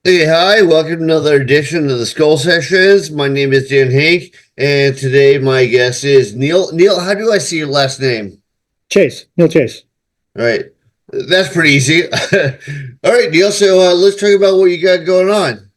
Hey, hi, welcome to another edition of the Skull Sessions. My name is Henk, and today my guest is Neil. Neil, how do I see your last name? Chase, Neil Chase. All right, that's pretty easy. All right, Neil, so let's talk about what you got going on.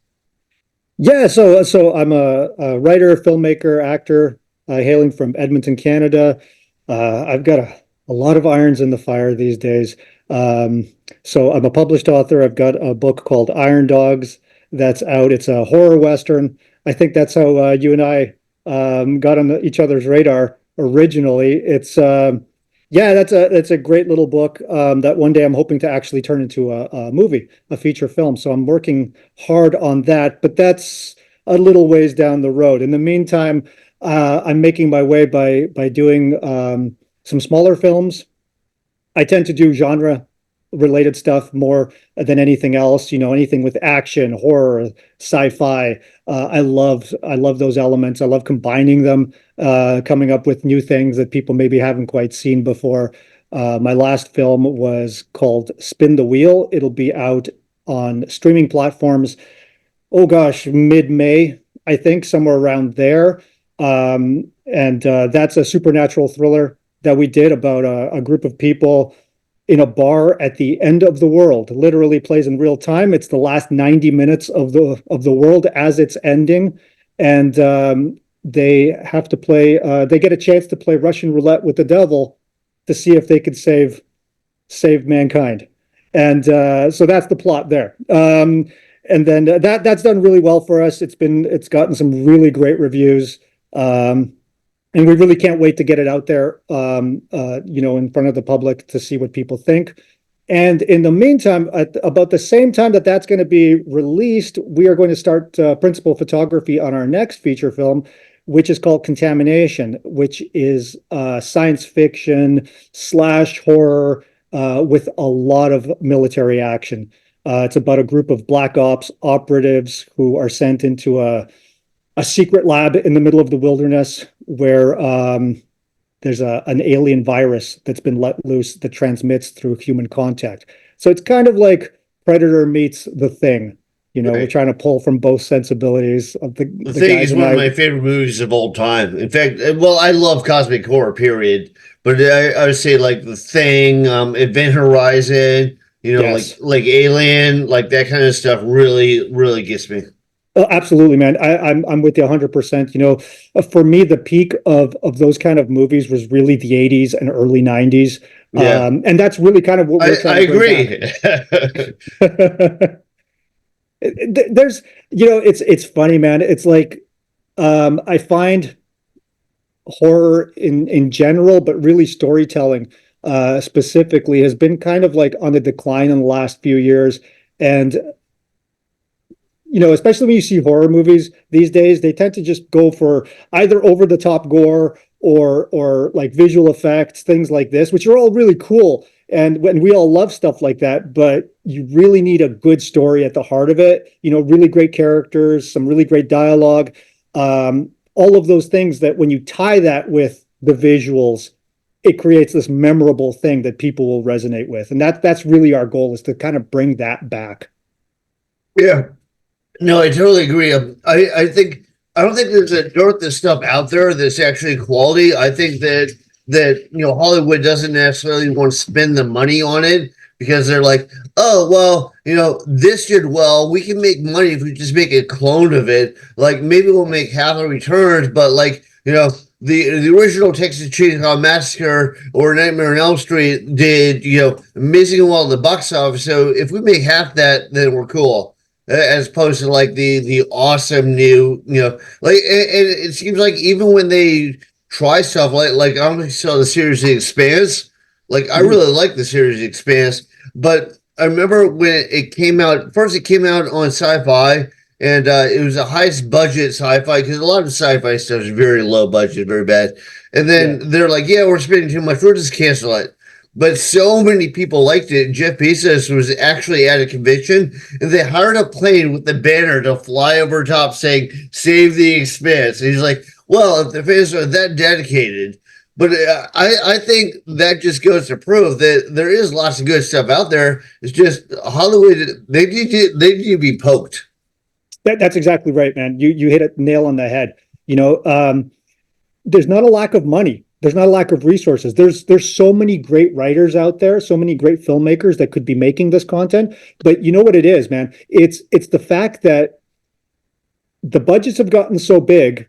Yeah, so I'm a writer, filmmaker, actor, hailing from Edmonton, Canada. I've got a lot of irons in the fire these days. Um, so I'm a published author. I've got a book called Iron Dogs that's out. It's a horror western. I think that's how you and I got on each other's radar originally. Yeah, that's a great little book that one day I'm hoping to actually turn into a movie, a feature film. So I'm working hard on that, but that's a little ways down the road. In the meantime, I'm making my way by doing some smaller films. I tend to do genre related stuff more than anything else. You know, anything with action, horror, sci-fi. I love those elements. I love combining them, coming up with new things that people maybe haven't quite seen before. My last film was called Spin the Wheel. It'll be out on streaming platforms. Oh gosh, mid-May, I think, somewhere around there. And that's a supernatural thriller that we did about a group of people in a bar at the end of the world. Literally plays in real time. It's the last 90 minutes of the world as it's ending, and they have to play. They get a chance to play Russian roulette with the devil to see if they could save mankind. And so that's the plot there. And then that's done really well for us. It's gotten some really great reviews. And we really can't wait to get it out there, in front of the public to see what people think. And in the meantime, at about the same time that that's going to be released, we are going to start principal photography on our next feature film, which is called Contamination, which is science fiction slash horror with a lot of military action. It's about a group of black ops operatives who are sent into a secret lab in the middle of the wilderness where there's an alien virus that's been let loose that transmits through human contact. So it's kind of like Predator meets The Thing. You know, we're Right. trying to pull from both sensibilities of The the Thing guys is and one of I. my favorite movies of all time. In fact, well, I love cosmic horror, period. But I would say like The Thing, Event Horizon, Yes. like Alien, like that kind of stuff really, really gets me. Oh, absolutely, man. I'm with you 100%. You know, for me, the peak of those kind of movies was really the 80s and early 90s. Yeah, And that's really kind of what we're I trying to bring back. agree. There's, it's funny, man. It's like I find horror in general, but really storytelling specifically has been kind of like on the decline in the last few years. And especially when you see horror movies these days, they tend to just go for either over the top gore or like visual effects, things like this, which are all really cool. And when we all love stuff like that, but you really need a good story at the heart of it, really great characters, some really great dialogue, all of those things that when you tie that with the visuals, it creates this memorable thing that people will resonate with. And that's really our goal, is to kind of bring that back. Yeah. No, I totally agree. I don't think there's a dearth of stuff out there that's actually quality. I think that Hollywood doesn't necessarily want to spend the money on it because they're like, oh well, this did well. We can make money if we just make a clone of it. Like maybe we'll make half the returns, but like the original Texas Chainsaw Massacre or Nightmare on Elm Street did amazing well at the box office. So if we make half that, then we're cool as opposed to like the awesome new like and it seems like even when they try stuff like I don't think so the series The Expanse, like I Mhm. really like the series The Expanse, but I remember when it came out first, it came out on Sci-Fi, and it was the highest budget sci-fi because a lot of sci-fi stuff is very low budget, very bad, and Yeah. then they're like, yeah, we're spending too much, we'll just cancel it. But so many people liked it. Jeff Bezos was actually at a convention, and they hired a plane with the banner to fly over top saying "Save the Expanse." And he's like, "Well, if the fans are that dedicated, but I think that just goes to prove that there is lots of good stuff out there. It's just Hollywood. They need to be poked. That's exactly right, man. You hit a nail on the head. You know, there's not a lack of money. There's not a lack of resources. There's so many great writers out there, so many great filmmakers that could be making this content. But you know what it is, man? It's the fact that the budgets have gotten so big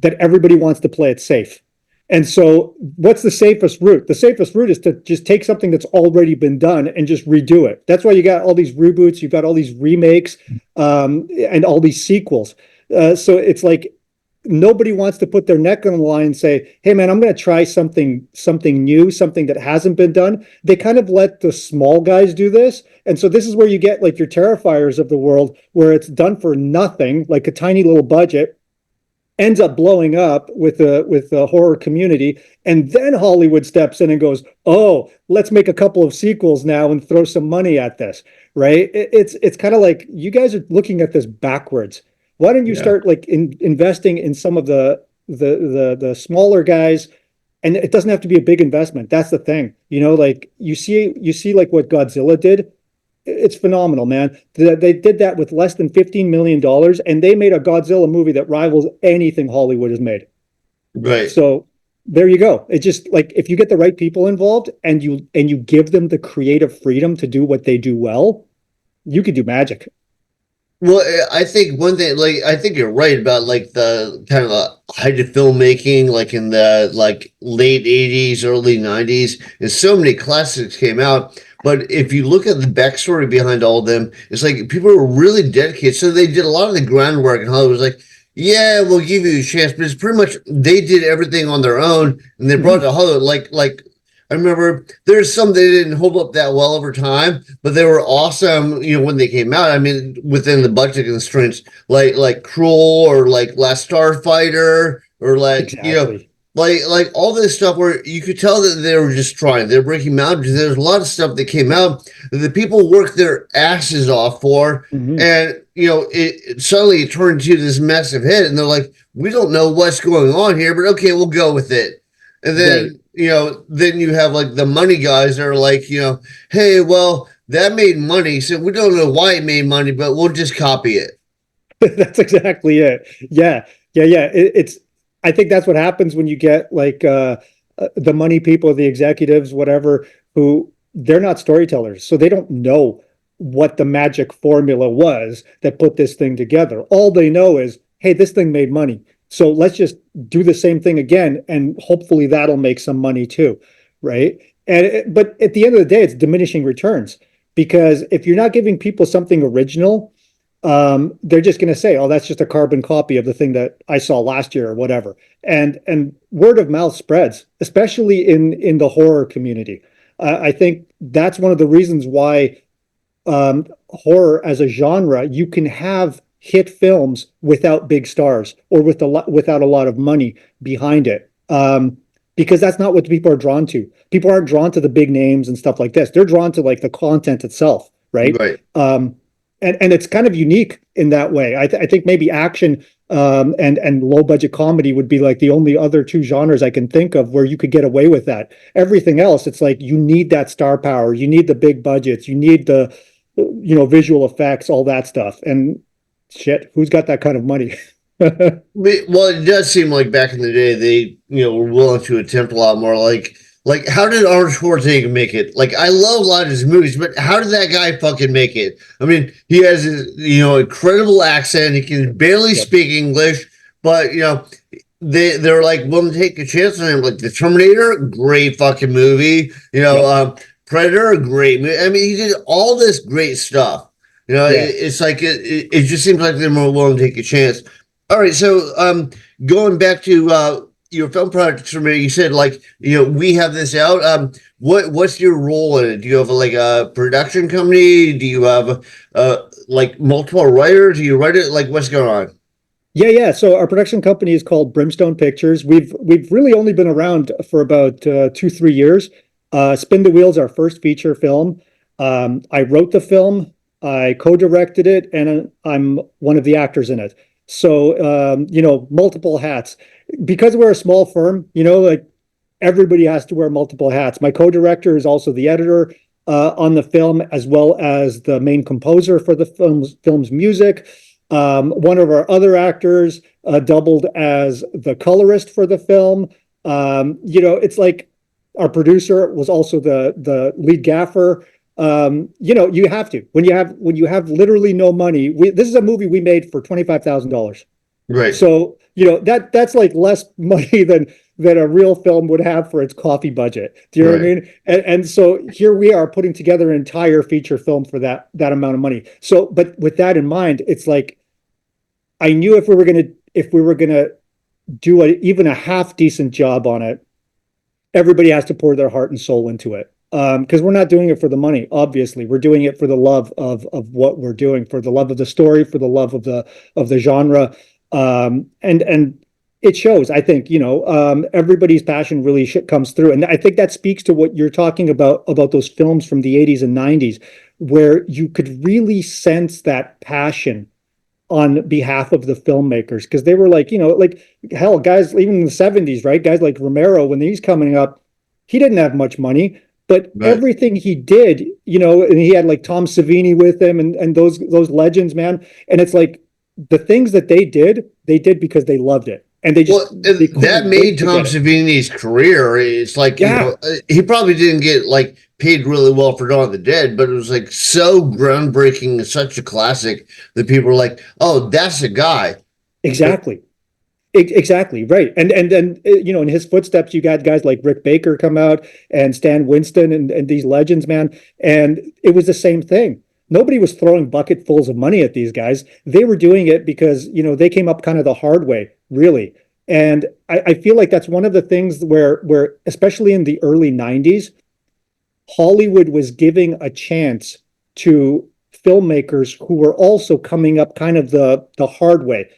that everybody wants to play it safe. And so, what's the safest route? The safest route is to just take something that's already been done and just redo it. That's why you got all these reboots, you've got all these remakes, and all these sequels. So it's like nobody wants to put their neck on the line and say, "Hey, man, I'm going to try something new, something that hasn't been done." They kind of let the small guys do this, and so this is where you get like your Terrifiers of the world, where it's done for nothing, like a tiny little budget ends up blowing up with the horror community, and then Hollywood steps in and goes, "Oh, let's make a couple of sequels now and throw some money at this." Right? It's kind of like you guys are looking at this backwards. Why don't you Yeah. start like investing in some of the smaller guys? And it doesn't have to be a big investment. That's the thing. You know, like you see like what Godzilla did. It's phenomenal, man. They did that with less than $15 million, and they made a Godzilla movie that rivals anything Hollywood has made. Right. So there you go. It's just like if you get the right people involved and you give them the creative freedom to do what they do well, you could do magic. Well, I think one thing, like, I think you're right about like the kind of height of filmmaking, like in the like late '80s, early '90s, and so many classics came out. But if you look at the backstory behind all of them, it's like people were really dedicated. So they did a lot of the groundwork, and Hollywood was like, "Yeah, we'll give you a chance," but it's pretty much they did everything on their own, and they brought it Mhm. to Hollywood. Like I remember there's some they didn't hold up that well over time, but they were awesome, when they came out. I mean, within the budget constraints, like Cruel or like Last Starfighter or Exactly. like all this stuff where you could tell that they were just trying. They're breaking mountains. There's a lot of stuff that came out that the people worked their asses off for, Mhm. and it suddenly it turned into this massive hit, and they're like, we don't know what's going on here, but okay, we'll go with it. And Right. then then you have like the money guys that are like, hey, well, that made money, so we don't know why it made money, but we'll just copy it. That's exactly it. Yeah. Yeah. Yeah. It's, I think that's what happens when you get like the money people, the executives, whatever, who they're not storytellers. So they don't know what the magic formula was that put this thing together. All they know is, hey, this thing made money. So let's just do the same thing again. And hopefully that'll make some money too. Right. But at the end of the day, it's diminishing returns because if you're not giving people something original, they're just going to say, "Oh, that's just a carbon copy of the thing that I saw last year or whatever." And word of mouth spreads, especially in the horror community. I think that's one of the reasons why horror as a genre, you can have hit films without big stars or without a lot of money behind it. Because that's not what people are drawn to. People aren't drawn to the big names and stuff like this. They're drawn to like the content itself, right? Right. And it's kind of unique in that way. I think maybe action and low budget comedy would be like the only other two genres I can think of where you could get away with that. Everything else, it's like you need that star power, you need the big budgets, you need the visual effects, all that stuff. And shit, who's got that kind of money? Well, it does seem like back in the day they were willing to attempt a lot more. Like how did Arnold Schwarzenegger make it? Like I love a lot of his movies, but how did that guy fucking make it? I mean, he has his incredible accent. He can barely Yep. speak English, but they're like willing to take a chance on him. Like the Terminator, great fucking movie. Yep. Predator, great movie. I mean, he did all this great stuff. Yeah. It's like it just seems like they're more willing to take a chance. All right, so going back to your film projects for me, you said like we have this out. What's your role in it? Do you have like a production company? Do you have like multiple writers? Do you write it? Like what's going on? Yeah, yeah. So our production company is called Brimstone Pictures. We've really only been around for about 2, 3 years. Spin the Wheel's our first feature film. I wrote the film, I co-directed it, and I'm one of the actors in it. So multiple hats. Because we're a small firm, like everybody has to wear multiple hats. My co-director is also the editor on the film, as well as the main composer for the film's music. One of our other actors doubled as the colorist for the film. It's like our producer was also the lead gaffer. You have to when you have literally no money. This is a movie we made for $25,000. Right. So, that's like less money than a real film would have for its coffee budget. Do you know what I mean? And so here we are putting together an entire feature film for that amount of money. So, but with that in mind, it's like I knew if we were gonna do even a half decent job on it, everybody has to pour their heart and soul into it. Because we're not doing it for the money, obviously. We're doing it for the love of what we're doing, for the love of the story, for the love of the genre. And it shows. I think everybody's passion really comes through, and I think that speaks to what you're talking about those films from the 80s and 90s, where you could really sense that passion on behalf of the filmmakers, because they were like, like hell, guys, even in the 70s, right? Guys like Romero, when he's coming up, he didn't have much money, but everything he did, and he had like Tom Savini with him and those legends, man. And it's like the things that they did because they loved it. And that made Tom Savini's career. It's like, he probably didn't get like paid really well for Dawn of the Dead, but it was like so groundbreaking and such a classic that people were like, oh, that's a guy. Exactly. Exactly, right. And then in his footsteps, you got guys like Rick Baker come out and Stan Winston and these legends, man. And it was the same thing. Nobody was throwing bucketfuls of money at these guys. They were doing it because, they came up kind of the hard way, really. And I feel like that's one of the things where especially in the early 90s, Hollywood was giving a chance to filmmakers who were also coming up kind of the hard way.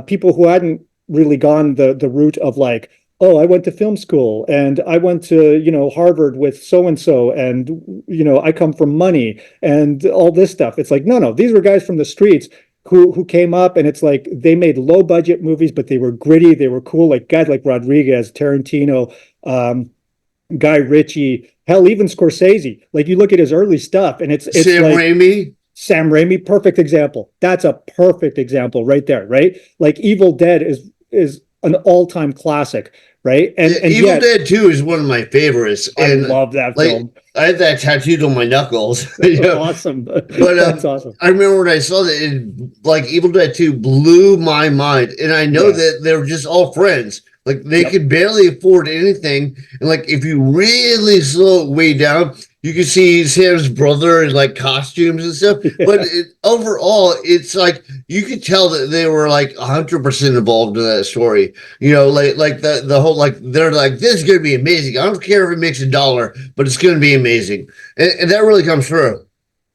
People who hadn't really gone the route of like, oh, I went to film school and I went to, Harvard with so-and-so and, I come from money and all this stuff. It's like, no, these were guys from the streets who came up, and it's like they made low budget movies, but they were gritty. They were cool. Like guys like Rodriguez, Tarantino, Guy Ritchie, hell, even Scorsese. Like you look at his early stuff and it's Sam Raimi, perfect example. That's a perfect example right there, right? Like Evil Dead is an all-time classic, right? And Evil Dead 2 is one of my favorites. I love that film. I have that tattooed on my knuckles. Awesome. But that's awesome. I remember when I saw that, like Evil Dead 2 blew my mind. And I know that they were just all friends. Like they could barely afford anything. And like if you really slow it way down, you can see Sam's brother in like costumes and stuff. Yeah. But overall, it's like you could tell that they were like 100% involved in that story. Like the whole, like they're like, this is gonna be amazing. I don't care if it makes $1, but it's gonna be amazing. And that really comes through.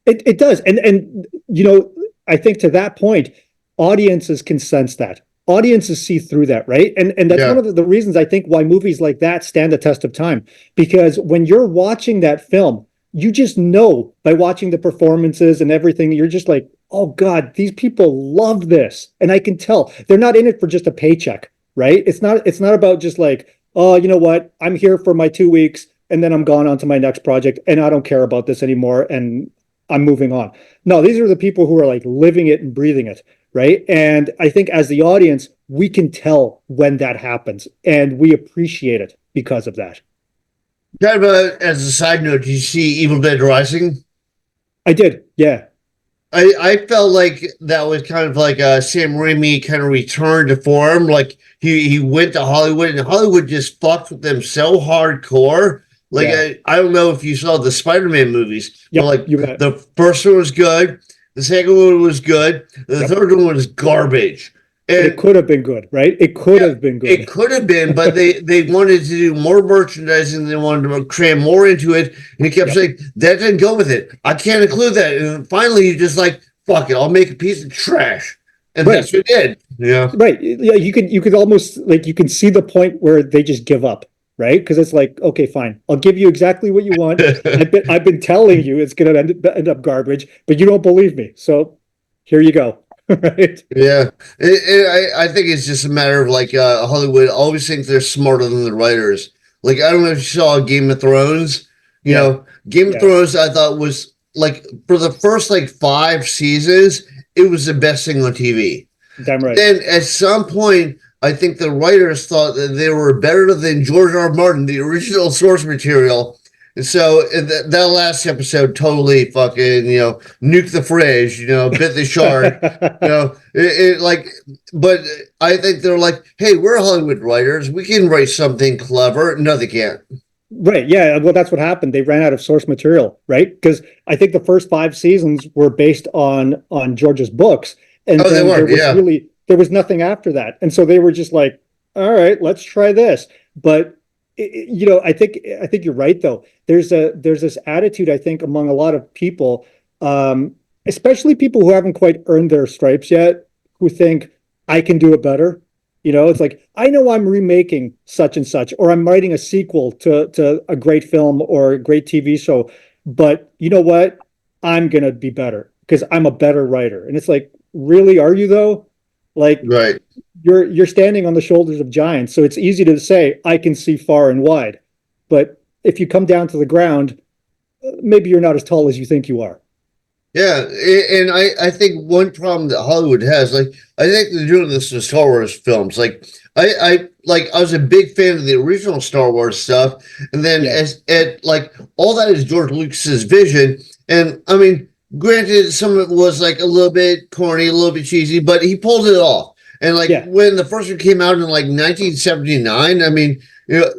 It does. And I think to that point, audiences can sense that. Audiences see through that, right? And that's one of the reasons I think why movies like that stand the test of time. Because when you're watching that film, you just know by watching the performances and everything, you're just like, oh God, these people love this. And I can tell they're not in it for just a paycheck, right? It's not about just like, oh, you know what? I'm here for my 2 weeks and then I'm gone on to my next project and I don't care about this anymore and I'm moving on. No, these are the people who are like living it and breathing it. Right. And I think as the audience, we can tell when that happens and we appreciate it because of that. Kind of as a side note, did you see Evil Dead Rising? I did. Yeah. I felt like that was kind of like Sam Raimi kind of returned to form. Like he went to Hollywood and Hollywood just fucked with them so hardcore. Like, I don't know if you saw the Spider-Man movies. Yeah. Like the first one was good. The second one was good. The third one was garbage. And it could have been good, right? It could have been good. It could have been, but they wanted to do more merchandising. They wanted to cram more into it. And he kept saying, that didn't go with it. I can't include that. And finally, you're just like, fuck it. I'll make a piece of trash. And that's what it did. Yeah. Right. Yeah. You could almost like, you can see the point where they just give up. Right, because it's like, okay, fine, I'll give you exactly what you want. I've been telling you it's going to end up garbage, but you don't believe me, so here you go. Right? Yeah, I think it's just a matter of like Hollywood always thinks they're smarter than the writers. Like, I don't know if you saw Game of Thrones. Yeah, Game of yeah, Thrones, I thought was like for the first like 5 seasons, it was the best thing on TV. damn right. Then at some point, I think the writers thought that they were better than George R. R. Martin, the original source material. And so that last episode totally fucking, nuked the fridge, bit the shark, like, but I think they're like, hey, we're Hollywood writers. We can write something clever. No, they can't. Right. Yeah. Well, that's what happened. They ran out of source material, right? Because I think the first 5 seasons were based on George's books, and Oh, they then weren't. Yeah. there was nothing after that, and so they were just like, all right, let's try this. But I think you're right though. There's this attitude I think among a lot of people, especially people who haven't quite earned their stripes yet, who think I can do it better. It's like, I know I'm remaking such and such, or I'm writing a sequel to a great film or a great TV show, but you know what? I'm gonna be better because I'm a better writer. And it's like, really, are you though? Like, Right. you're standing on the shoulders of giants, so it's easy to say I can see far and wide. But if you come down to the ground, maybe you're not as tall as you think you are. Yeah, and I think one problem that Hollywood has, like, I think they're doing this with Star Wars films. Like, I was a big fan of the original Star Wars stuff, and then Yeah. as at like all that is George Lucas's vision, and I mean, granted, some of it was like a little bit corny, a little bit cheesy, but he pulled it off. And like Yeah, when the first one came out in like 1979, I mean,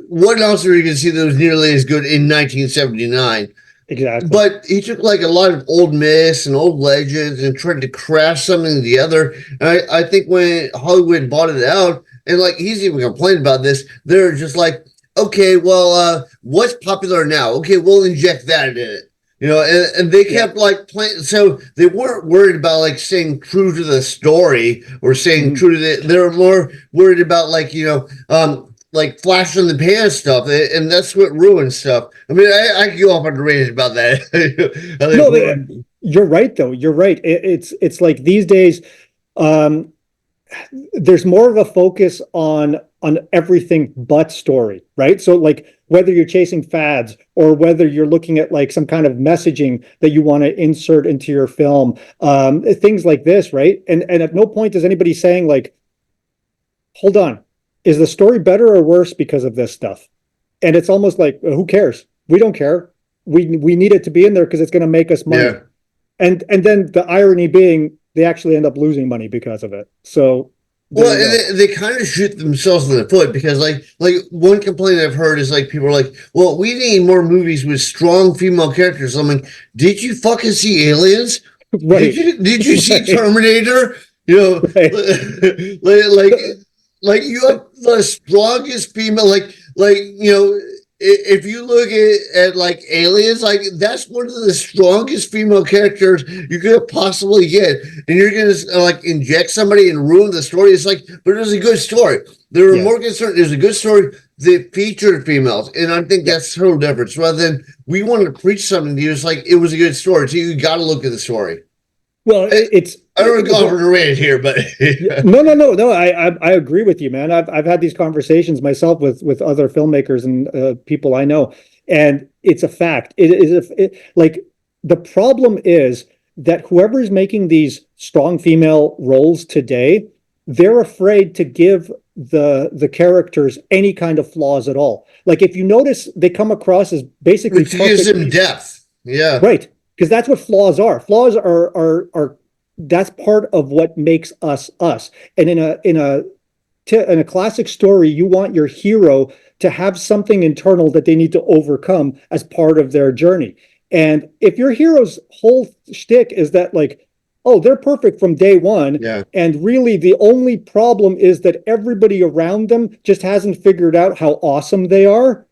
what else are you going to see that was nearly as good in 1979? exactly. But he took like a lot of old myths and old legends and tried to craft something together. And I think when Hollywood bought it out, and like he's even complained about this, they're just like, okay, well, what's popular now? Okay, we'll inject that in it. And they Yeah. kept like playing, so they weren't worried about like staying true to the story or staying Mhm. true to they were more worried about like flash in the pan stuff, and that's what ruins stuff. I mean, I could go off on a rant about that. I think No, ruin. you're right though. You're right. It's like these days, um, there's more of a focus on everything but story, right? So like whether you're chasing fads or whether you're looking at like some kind of messaging that you want to insert into your film, things like this, right? And at no point is anybody saying like, hold on, is the story better or worse because of this stuff? And it's almost like, who cares? We don't care. We need it to be in there because it's going to make us money. Yeah. And then the irony being they actually end up losing money because of it. So there Well, you go. and they kind of shoot themselves in the foot because, like one complaint I've heard is like people are like, "Well, we need more movies with strong female characters." I'm like, "Did you fucking see Aliens? Did Right. you see Right. Terminator? Right. Like like you have the strongest female like if you look at like aliens, like that's one of the strongest female characters you could possibly get, and you're gonna like inject somebody and ruin the story. It's like, but it was a good story. They were Yeah. more concerned. It was a good story that featured females, and I think Yeah. that's total difference. Rather than we wanted to preach something to you, it's like it was a good story, so you got to look at the story. Well, I, it's I don't want to go over the rant here, but yeah. No. I agree with you, man. I've had these conversations myself with other filmmakers and people I know, and it's a fact. It is like the problem is that whoever is making these strong female roles today, they're afraid to give the characters any kind of flaws at all. Like if you notice, they come across as basically which gives perfect. them depth. Yeah, Right. Because that's what flaws are. Flaws are that's part of what makes us us. And in a classic story, you want your hero to have something internal that they need to overcome as part of their journey. And if your hero's whole shtick is that like, oh, they're perfect from day one, yeah. and really the only problem is that everybody around them just hasn't figured out how awesome they are,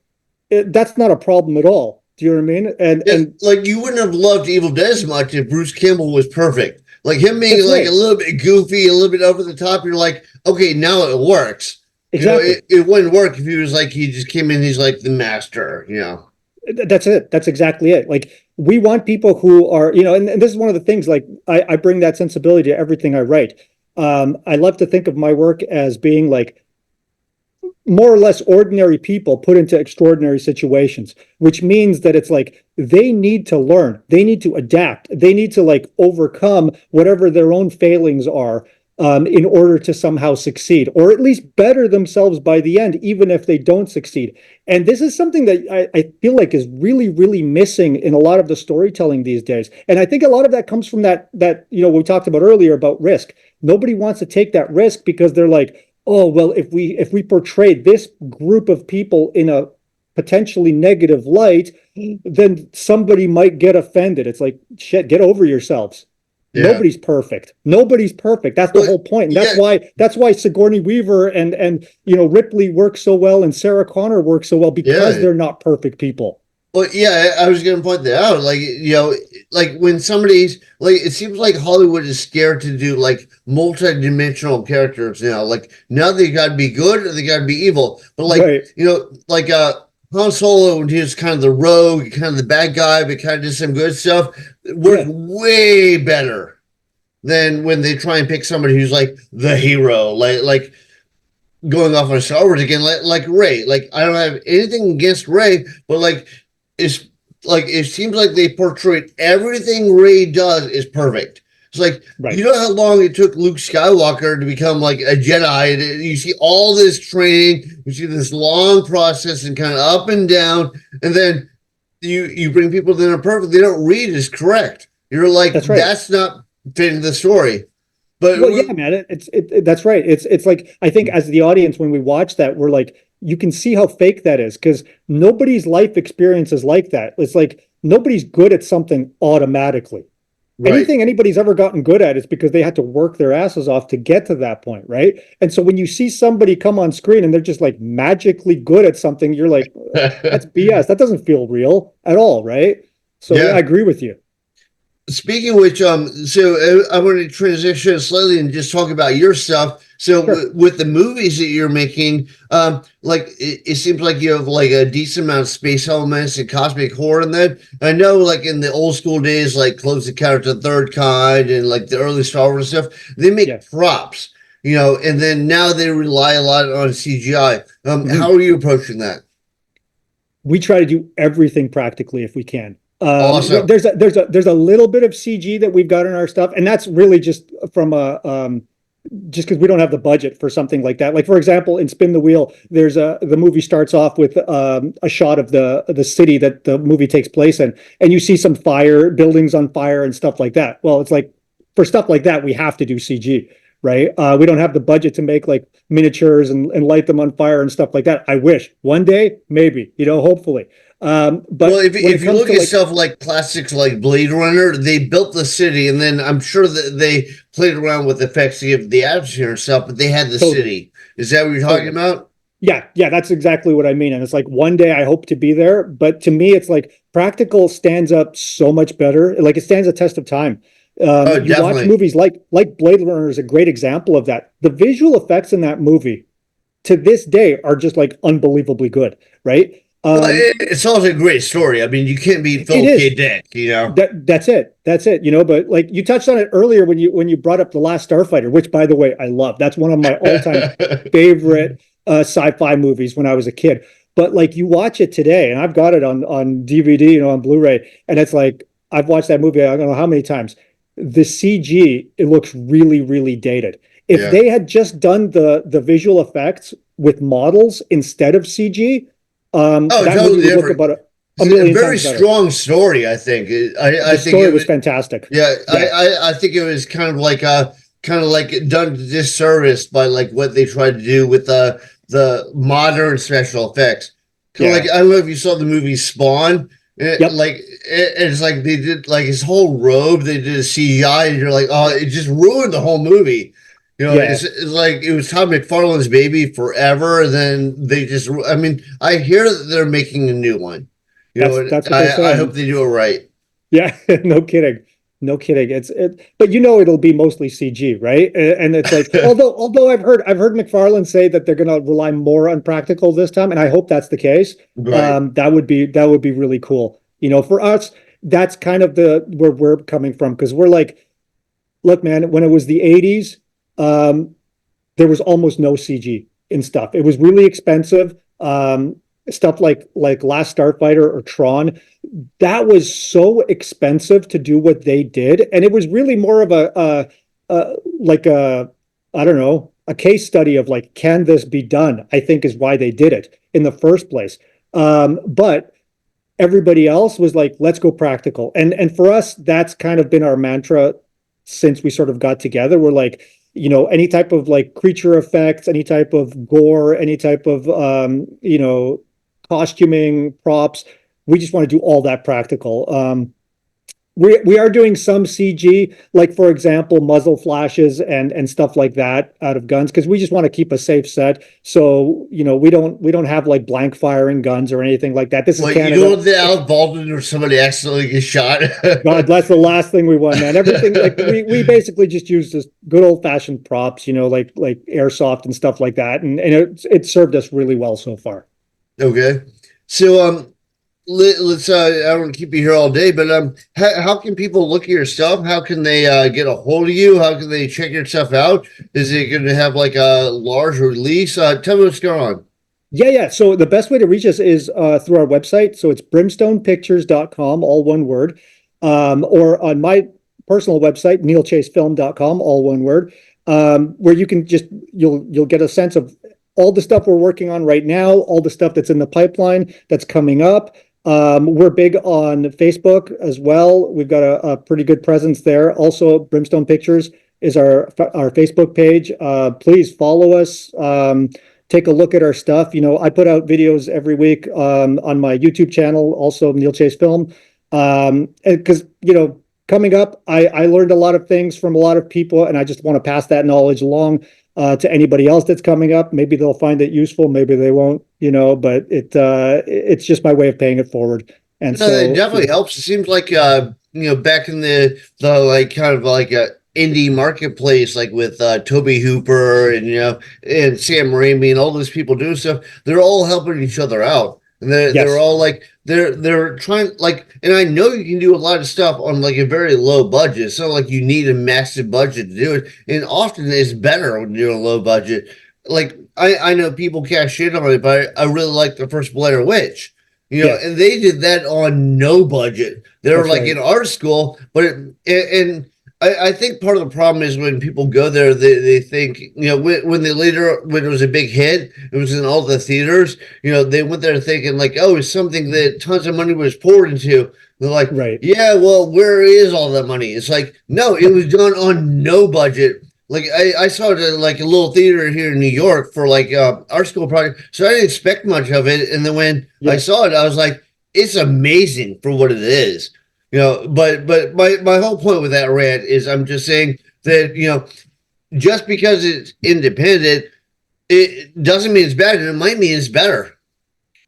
that's not a problem at all. Do you know what I mean? And Yeah, and like you wouldn't have loved Evil Dead as much if Bruce Campbell was perfect. Like him being that's like a right. little bit goofy, a little bit over the top. You're like, okay, now it works. Exactly. It wouldn't work if he was like he just came in. He's like the master. That's it. That's exactly it. Like we want people who are, and this is one of the things, like I bring that sensibility to everything I write. I love to think of my work as being like more or less ordinary people put into extraordinary situations, which means that it's like they need to learn, they need to adapt, they need to like overcome whatever their own failings are, in order to somehow succeed, or at least better themselves by the end, even if they don't succeed. And this is something that I feel like is really, really missing in a lot of the storytelling these days. And I think a lot of that comes from that we talked about earlier about risk. Nobody wants to take that risk because they're like, oh, well, if we portray this group of people in a potentially negative light, then somebody might get offended. It's like, shit, get over yourselves. Yeah. Nobody's perfect. Nobody's perfect. That's the Well, whole point. And yeah, that's why Sigourney Weaver and Ripley work so well and Sarah Connor works so well because yeah. they're not perfect people. Well, yeah, I was going to point that out. Like, like when somebody's like, it seems like Hollywood is scared to do like multi-dimensional characters now. Like now they got to be good or they got to be evil. But like, Right. like Han Solo, when he was kind of the rogue, kind of the bad guy, but kind of did some good stuff, it worked Yeah. way better than when they try and pick somebody who's like the hero, like going off on Star Wars again, like Ray. Like I don't have anything against Ray, but like it's like it seems like they portrayed everything Ray does is perfect. It's like Right. you know how long it took Luke Skywalker to become like a Jedi. And you see all this training, you see this long process and kind of up and down, and then you bring people that are perfect. They don't read as correct. You're like That's right. that's not fitting the story. But Well, yeah, man, that's right. It's like I think as the audience when we watch that, we're like, you can see how fake that is because nobody's life experience is like that. It's like nobody's good at something automatically. right. Anything anybody's ever gotten good at is because they had to work their asses off to get to that point, right? And so when you see somebody come on screen and they're just like magically good at something, you're like, that's BS. That doesn't feel real at all, right? So yeah, I Yeah. agree with you. Speaking of which, so I want to transition slightly and just talk about your stuff. So Sure. with the movies that you're making, like it seems like you have like a decent amount of space elements and cosmic horror in that. I know, like in the old school days, like Close Encounter of the Third Kind and like the early Star Wars stuff, they Yeah. make props, and then now they rely a lot on CGI. How Mhm. are you approaching that? We try to do everything practically if we can. Awesome. There's a little bit of CG that we've got in our stuff, and that's really just from a just because we don't have the budget for something like that. Like for example, in Spin the Wheel, the movie starts off with a shot of the city that the movie takes place in, and you see some fire, buildings on fire, and stuff like that. Well, it's like for stuff like that, we have to do CG, right? We don't have the budget to make like miniatures and light them on fire and stuff like that. I wish one day, maybe, hopefully. Well, But when it if you comes look to at like stuff like classics like Blade Runner, they built the city, and then I'm sure that they played around with effects to give the atmosphere and stuff, but they had the totally, city. Is that what you're talking totally. about? Yeah, yeah, that's exactly what I mean. And it's like one day I hope to be there, but to me, it's like practical stands up so much better. Like it stands a test of time. Oh, You watch definitely. movies like Blade Runner is a great example of that. The visual effects in that movie to this day are just like unbelievably good, right? Well, it's also a great story. I mean, you can't beat It Phil K. is. Dick. That's it. That's it. But like you touched on it earlier when you brought up The Last Starfighter, which by the way, I love. That's one of my all-time favorite sci-fi movies when I was a kid. But like you watch it today, and I've got it on DVD, on Blu-ray, and it's like I've watched that movie I don't know how many times. The CG, it looks really, really dated. If Yeah. they had just done the visual effects with models instead of CG, Oh, that movie totally would look different. about a It's a million very times better. strong story, I think. I The think story it was was, fantastic. yeah, Yeah, I think it was kind of like done disservice by like what they tried to do with the modern special effects. Kind of like yeah, I don't know if you saw the movie Spawn. yep, It's like they did like his whole robe. They did a CGI, and you're like, oh, it just ruined the whole movie. yeah. It's like it was Todd McFarlane's baby forever, and then they just. I mean, I hear that they're making a new one. And That's what they're I hope saying. they do it right. Yeah, no kidding. No kidding. But it'll be mostly CG, right? And it's like, although I've heard McFarlane say that they're going to rely more on practical this time, and I hope that's the case. Right. That would be really cool. For us, that's kind of the where we're coming from because we're like, look, man, when it was the '80s, there was almost no CG. in stuff. It was really expensive. Stuff like Last Starfighter or Tron, that was so expensive to do what they did, and it was really more of like a I don't know, a case study of like, can this be done? I think is why they did it in the first place. But everybody else was like, let's go practical. And for us, that's kind of been our mantra since we sort of got together. We're like, any type of like creature effects, any type of gore, any type of costuming, props. We just want to do all that practical. We are doing some CG, like for example, muzzle flashes and stuff like that out of guns, because we just want to keep a safe set. So we don't have like blank firing guns or anything like that. This is Well, you Canada. don't want the Alec Baldwin or somebody accidentally get shot. God, that's the last thing we want, man. Everything like we basically just use this good old fashioned props, like airsoft and stuff like that, and it served us really well so far. Okay. So let's I don't want to keep you here all day, but how can people look at your stuff? How can they get a hold of you? How can they check your stuff out? Is it going to have like a large release? Tell me what's going on. Yeah. So the best way to reach us is through our website. So it's brimstonepictures.com, all one word, or on my personal website, neilchasefilm.com, all one word, where you can you'll get a sense of all the stuff we're working on right now, all the stuff that's in the pipeline that's coming up. We're big on Facebook as well. We've got a pretty good presence there. Also, Brimstone Pictures is our Facebook page. Please follow us. Take a look at our stuff. I put out videos every week on my YouTube channel, also Neil Chase Film. Because coming up, I learned a lot of things from a lot of people, and I just want to pass that knowledge along to anybody else that's coming up. Maybe they'll find it useful, maybe they won't. But it's just my way of paying it forward. And No, so that definitely helps. It seems like back in the like kind of like a indie marketplace, like with Toby Hooper and and Sam Raimi and all those people doing stuff, they're all helping each other out. And they're yes, all like they're trying like, and I know you can do a lot of stuff on like a very low budget. It's not like you need a massive budget to do it. And often it's better when you're a low budget. Like I know people cash in on it, but I really like the first Blair Witch. yes, And they did that on no budget. They were that's like right. in art school, but and I think part of the problem is when people go there, they think, when when it was a big hit, it was in all the theaters, they went there thinking like, oh, it's something that tons of money was poured into. They're like, Right. yeah, well, where is all that money? It's like, no, it was done on no budget. Like I saw it at like a little theater here in New York for like art school project, so I didn't expect much of it. And then when I Yes. saw it, I was like, it's amazing for what it is. But my whole point with that rant is I'm just saying that just because it's independent, it doesn't mean it's bad, and it might mean it's better.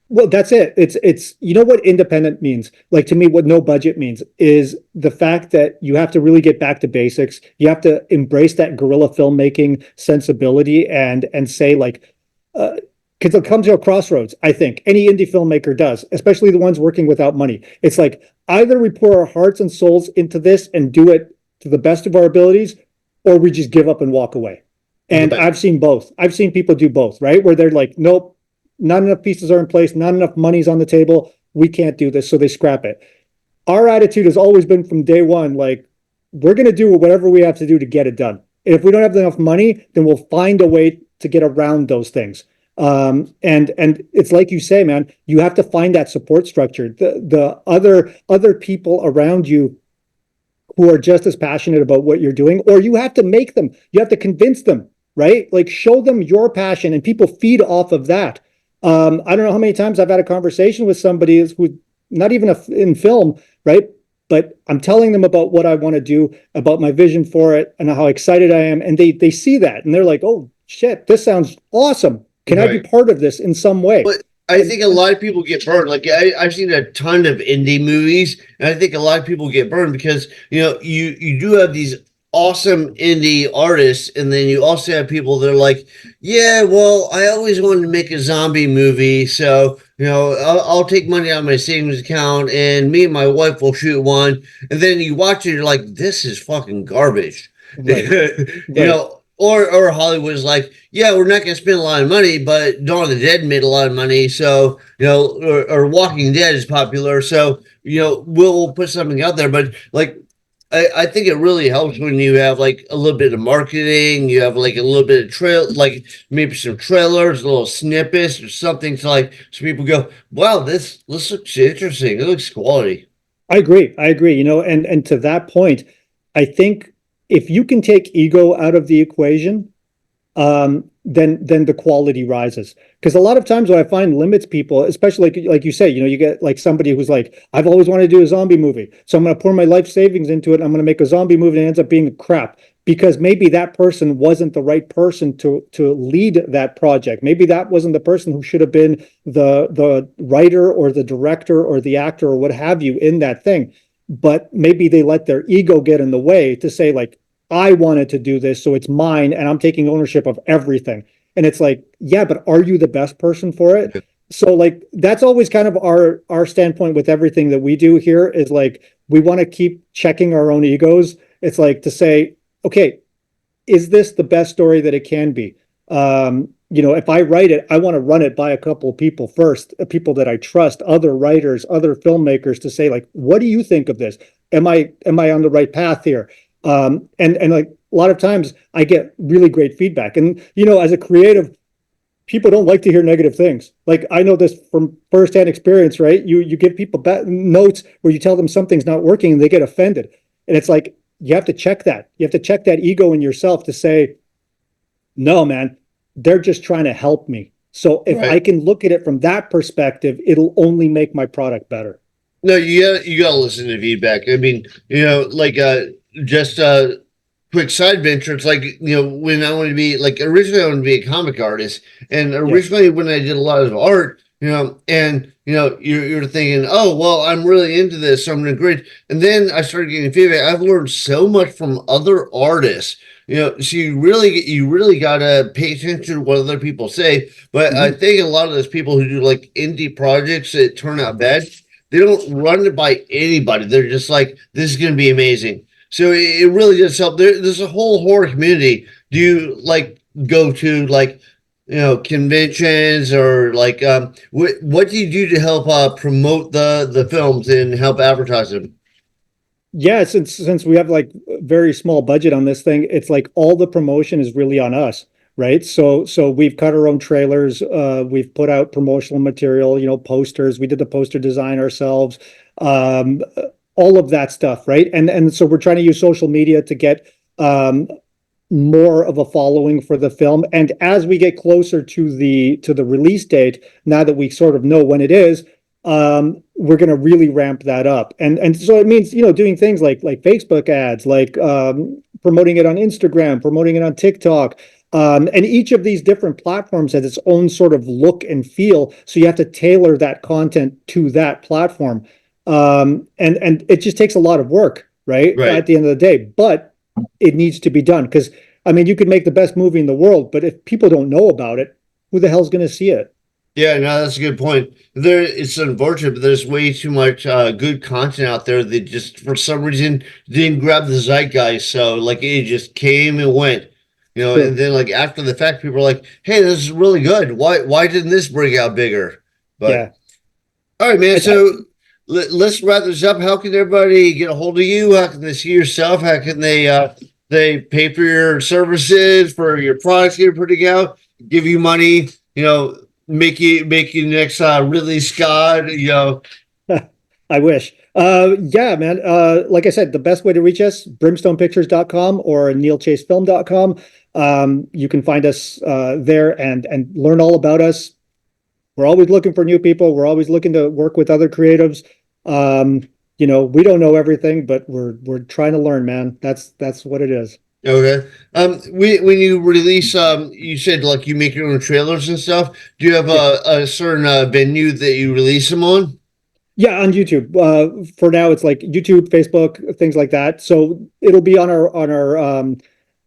Well, that's it. It's what independent means. Like to me, what no budget means is the fact that you have to really get back to basics. You have to embrace that guerrilla filmmaking sensibility and say like, because it'll come to a crossroads. I think any indie filmmaker does, especially the ones working without money. It's like either we pour our hearts and souls into this and do it to the best of our abilities, or we just give up and walk away. And Right. I've seen both. I've seen people do both, right? Where they're like, nope, not enough pieces are in place, not enough money's on the table. We can't do this. So they scrap it. Our attitude has always been from day one, like, we're going to do whatever we have to do to get it done. If we don't have enough money, then we'll find a way to get around those things. And it's like you say, man, you have to find that support structure. The other people around you who are just as passionate about what you're doing, or you have to make them, you have to convince them, right? Like show them your passion and people feed off of that. I don't know how many times I've had a conversation with somebody who not even in film, right? But I'm telling them about what I want to do, about my vision for it, and how excited I am, and they see that, and they're like, "Oh shit, this sounds awesome! Can I be Right. part of this in some way?" But I think a lot of people get burned. Like I've seen a ton of indie movies, and I think a lot of people get burned because you do have these awesome indie artists, and then you also have people that are like, yeah, well, I always wanted to make a zombie movie, so I'll take money out of my savings account, and me and my wife will shoot one, and then you watch it, you're like, this is fucking garbage. Right, you right. know. or Hollywood's like, yeah, we're not going to spend a lot of money, but Dawn of the Dead made a lot of money, so or Walking Dead is popular, so we'll put something out there. But like, I think it really helps when you have like a little bit of marketing, you have like a little bit of trail, like maybe some trailers, little snippets, or something to like, so people go, wow, this looks interesting, it looks quality. I agree. I agree. And to that point, I think if you can take ego out of the equation, then the quality rises. Because a lot of times what I find limits people, especially like you say, you get like somebody who's like, I've always wanted to do a zombie movie, so I'm going to pour my life savings into it. And I'm going to make a zombie movie, and it ends up being crap because maybe that person wasn't the right person to lead that project. Maybe that wasn't the person who should have been the writer or the director or the actor or what have you in that thing. But maybe they let their ego get in the way to say like, I wanted to do this, so it's mine, and I'm taking ownership of everything. And it's like, yeah, but are you the best person for it? So like that's always kind of our standpoint with everything that we do here is like we want to keep checking our own egos. It's like to say, okay, is this the best story that it can be? If I write it, I want to run it by a couple of people first, people that I trust, other writers, other filmmakers, to say like, what do you think of this? Am I on the right path here? And like a lot of times I get really great feedback. And as a creative, people don't like to hear negative things. Like I know this from firsthand experience, right? You give people notes where you tell them something's not working and they get offended. And it's like you have to check that. You have to check that ego in yourself to say, no, man, they're just trying to help me. So if I Right. can look at it from that perspective, it'll only make my product better. No, you gotta listen to feedback. I mean, like just quick side venture. It's like when I wanted to be like originally I wanted to be a comic artist, and Yeah. originally when I did a lot of art, and you're thinking, oh well, I'm really into this, so I'm gonna grade. And then I started getting feedback. I've learned so much from other artists. So you really gotta pay attention to what other people say. But I Mhm. think a lot of those people who do like indie projects that turn out bad, they don't run it by anybody. They're just like, this is going to be amazing. So it really does help. There's a whole horror community. Do you like go to like, conventions or like, what do you do to help promote the films and help advertise them? Yeah, since we have like a very small budget on this thing, it's like all the promotion is really on us, right? So we've cut our own trailers, we've put out promotional material, posters. We did the poster design ourselves, um, all of that stuff, right? And so we're trying to use social media to get more of a following for the film. And as we get closer to the release date, now that we sort of know when it is, we're going to really ramp that up. And so it means doing things like Facebook ads, like promoting it on Instagram, promoting it on TikTok. And each of these different platforms has its own sort of look and feel. So you have to tailor that content to that platform. And it just takes a lot of work, right? At Right. the end of the day, but it needs to be done because I mean, you could make the best movie in the world, but if people don't know about it, who the hell's going to see it? Yeah, no, that's a good point. It's unfortunate, but there's way too much good content out there that just for some reason didn't grab the zeitgeist. So like it just came and went, and True. then like after the fact, people are like, "Hey, this is really good. Why didn't this break out bigger?" But Yeah. all right, man. I, So let's wrap this up. How can everybody get a hold of you? How can they see yourself? How can they pay for your services for your products you're putting out? Give you money? Make you next Ridley Scott. I wish. Yeah, man. Like I said, the best way to reach us, brimstonepictures.com or neilchasefilm.com. You can find us there and learn all about us. We're always looking for new people. We're always looking to work with other creatives. Um, we don't know everything, but we're trying to learn, man. That's what it is. Okay. When you release, you said like you make your own trailers and stuff. Do you have Yeah. a certain venue that you release them on? Yeah, on YouTube. For now, it's like YouTube, Facebook, things like that. So it'll be on our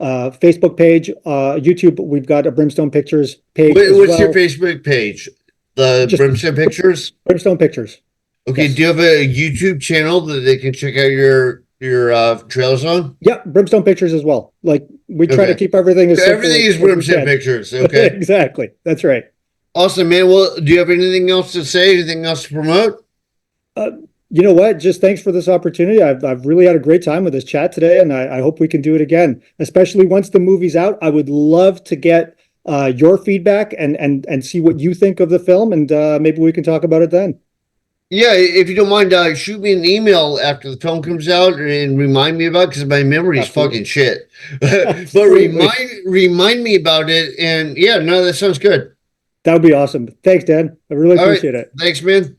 Facebook page. YouTube, we've got a Brimstone Pictures page as What's your well. Facebook page? The Just Brimstone Pictures. Brimstone Pictures. Okay. Yes. Do you have a YouTube channel that they can check out your? trails on? Yeah, Brimstone Pictures as well. Like we try to Okay. keep everything as So simple everything as is we Brimstone can. Pictures. Okay. Exactly. That's right. Awesome, man. Well, do you have anything else to say? Anything else to promote? Uh, you know what? Just thanks for this opportunity. I've really had a great time with this chat today, and I hope we can do it again, especially once the movie's out. I would love to get your feedback and see what you think of the film, and maybe we can talk about it then. Yeah, if you don't mind, shoot me an email after the film comes out and remind me about it because my memory is Absolutely. fucking shit. But Absolutely. remind me about it, and yeah, no, that sounds good. That would be awesome. Thanks, Dan. I really All right, appreciate it. thanks, man.